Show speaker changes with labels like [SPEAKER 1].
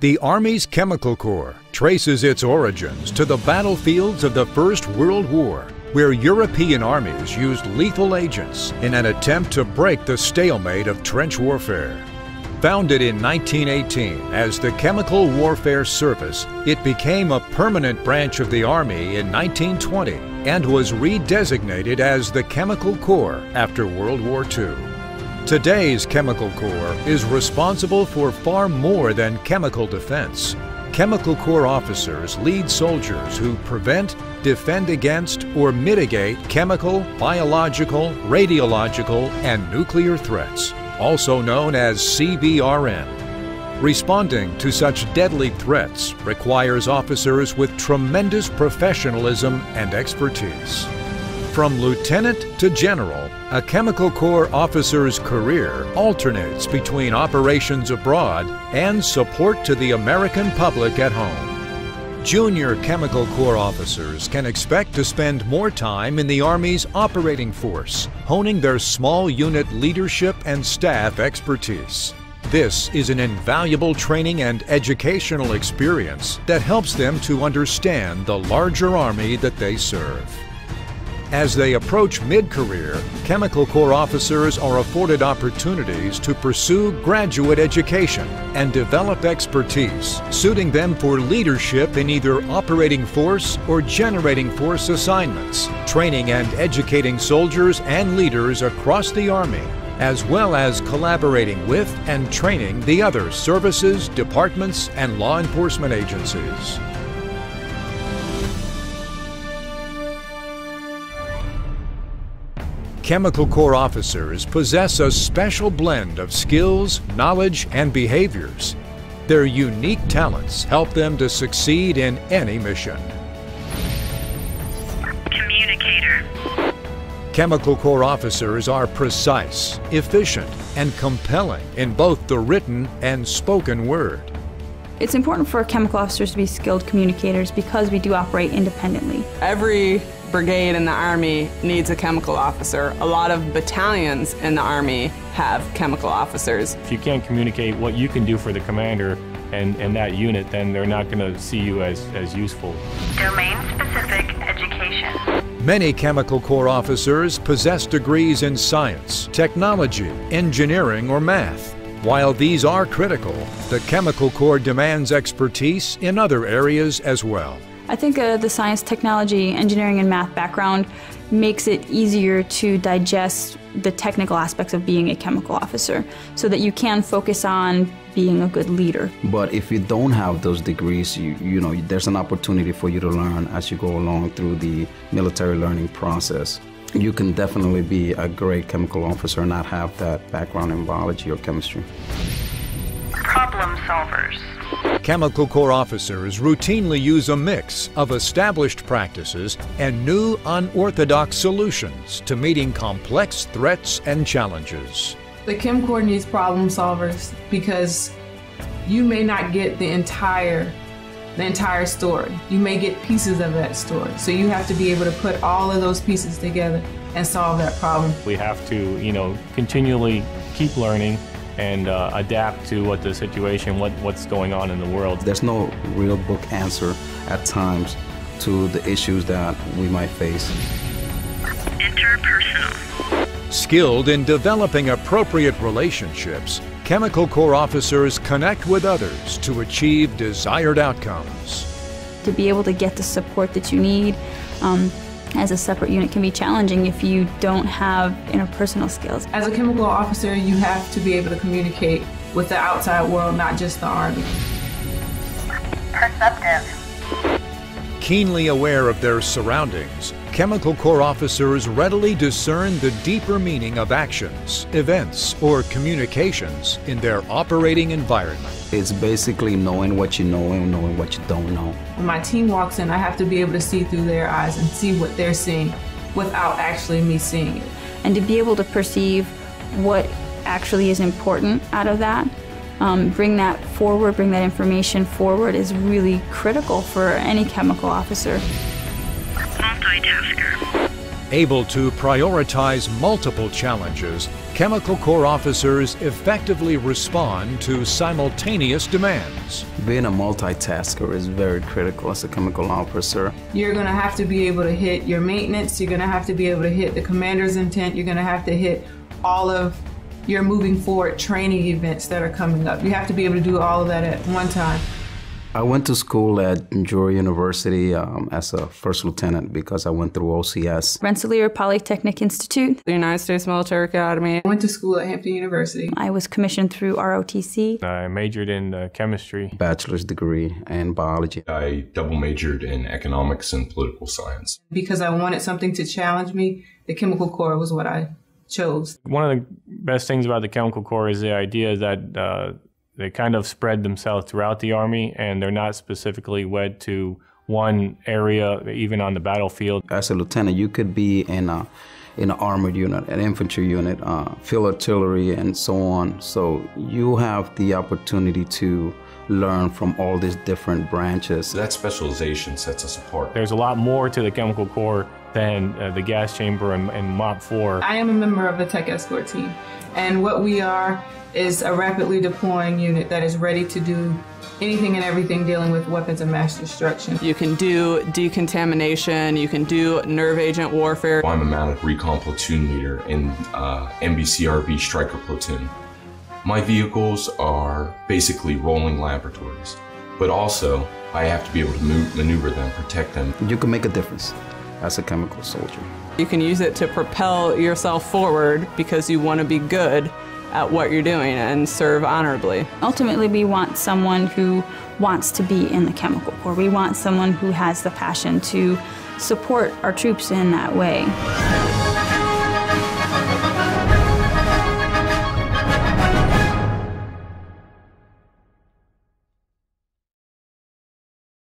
[SPEAKER 1] The Army's Chemical Corps traces its origins to the battlefields of the First World War, where European armies used lethal agents in an attempt to break the stalemate of trench warfare. Founded in 1918 as the Chemical Warfare Service, it became a permanent branch of the Army in 1920 and was redesignated as the Chemical Corps after World War II. Today's Chemical Corps is responsible for far more than chemical defense. Chemical Corps officers lead soldiers who prevent, defend against, or mitigate chemical, biological, radiological, and nuclear threats, also known as CBRN. Responding to such deadly threats requires officers with tremendous professionalism and expertise. From lieutenant to general, a Chemical Corps officer's career alternates between operations abroad and support to the American public at home. Junior Chemical Corps officers can expect to spend more time in the Army's operating force, honing their small unit leadership and staff expertise. This is an invaluable training and educational experience that helps them to understand the larger Army that they serve. As they approach mid-career, Chemical Corps officers are afforded opportunities to pursue graduate education and develop expertise, suiting them for leadership in either operating force or generating force assignments, training and educating soldiers and leaders across the Army, as well as collaborating with and training the other services, departments, and law enforcement agencies. Chemical Corps officers possess a special blend of skills, knowledge, and behaviors. Their unique talents help them to succeed in any mission.
[SPEAKER 2] Communicator.
[SPEAKER 1] Chemical Corps officers are precise, efficient, and compelling in both the written and spoken word.
[SPEAKER 3] It's important for chemical officers to be skilled communicators because we do operate independently.
[SPEAKER 4] Every brigade in the Army needs a chemical officer. A lot of battalions in the Army have chemical officers.
[SPEAKER 5] If you can't communicate what you can do for the commander and that unit, then they're not going to see you as useful.
[SPEAKER 2] Domain-specific education.
[SPEAKER 1] Many Chemical Corps officers possess degrees in science, technology, engineering, or math. While these are critical, the Chemical Corps demands expertise in other areas as well.
[SPEAKER 3] I think the science, technology, engineering, and math background makes it easier to digest the technical aspects of being a chemical officer so that you can focus on being a good leader.
[SPEAKER 6] But if you don't have those degrees, you know, there's an opportunity for you to learn as you go along through the military learning process. You can definitely be a great chemical officer and not have that background in biology or chemistry.
[SPEAKER 2] Problem solvers.
[SPEAKER 1] Chemical Corps officers routinely use a mix of established practices and new unorthodox solutions to meeting complex threats and challenges.
[SPEAKER 7] The Chem Corps needs problem solvers because you may not get the entire story. You may get pieces of that story. So you have to be able to put all of those pieces together and solve that problem.
[SPEAKER 5] We have to, continually keep learning and adapt to what the situation, what's going on in the world.
[SPEAKER 6] There's no real book answer at times to the issues that we might face.
[SPEAKER 2] Interpersonal.
[SPEAKER 1] Skilled in developing appropriate relationships, Chemical Corps officers connect with others to achieve desired outcomes.
[SPEAKER 3] To be able to get the support that you need as a separate unit can be challenging if you don't have interpersonal skills.
[SPEAKER 7] As a chemical officer, you have to be able to communicate with the outside world, not just the Army.
[SPEAKER 2] Perceptive.
[SPEAKER 1] Keenly aware of their surroundings, Chemical Corps officers readily discern the deeper meaning of actions, events, or communications in their operating environment.
[SPEAKER 6] It's basically knowing what you know and knowing what you don't know.
[SPEAKER 7] When my team walks in, I have to be able to see through their eyes and see what they're seeing without actually me seeing it.
[SPEAKER 3] And to be able to perceive what actually is important out of that, bring that forward, bring that information forward is really critical for any chemical officer.
[SPEAKER 2] Multitasker.
[SPEAKER 1] Able to prioritize multiple challenges, Chemical Corps officers effectively respond to simultaneous demands.
[SPEAKER 6] Being a multitasker is very critical as a chemical officer.
[SPEAKER 7] You're going to have to be able to hit your maintenance, you're going to have to be able to hit the commander's intent, you're going to have to hit all of your moving forward training events that are coming up. You have to be able to do all of that at one time.
[SPEAKER 6] I went to school at Drury University as a first lieutenant because I went through OCS.
[SPEAKER 3] Rensselaer Polytechnic Institute.
[SPEAKER 4] The United States Military Academy.
[SPEAKER 7] I went to school at Hampton University.
[SPEAKER 3] I was commissioned through ROTC.
[SPEAKER 5] I majored in chemistry.
[SPEAKER 6] Bachelor's degree in biology.
[SPEAKER 8] I double majored in economics and political science.
[SPEAKER 7] Because I wanted something to challenge me, the Chemical Corps was what I chose.
[SPEAKER 5] One of the best things about the Chemical Corps is the idea that they kind of spread themselves throughout the Army, and they're not specifically wed to one area, even on the battlefield.
[SPEAKER 6] As a lieutenant, you could be in an armored unit, an infantry unit, field artillery, and so on. So you have the opportunity to learn from all these different branches.
[SPEAKER 8] That specialization sets us apart.
[SPEAKER 5] There's a lot more to the Chemical Corps than the gas chamber and MOP 4.
[SPEAKER 7] I am a member of the Tech Escort team, and what we are is a rapidly deploying unit that is ready to do anything and everything dealing with weapons of mass destruction.
[SPEAKER 4] You can do decontamination, you can do nerve agent warfare.
[SPEAKER 8] I'm a mounted recon platoon leader in MBCRB Stryker platoon. My vehicles are basically rolling laboratories, but also I have to be able to maneuver them, protect them.
[SPEAKER 6] You can make a difference as a chemical soldier.
[SPEAKER 4] You can use it to propel yourself forward because you want to be good at what you're doing and serve honorably.
[SPEAKER 3] Ultimately, we want someone who wants to be in the Chemical Corps. We want someone who has the passion to support our troops in that way.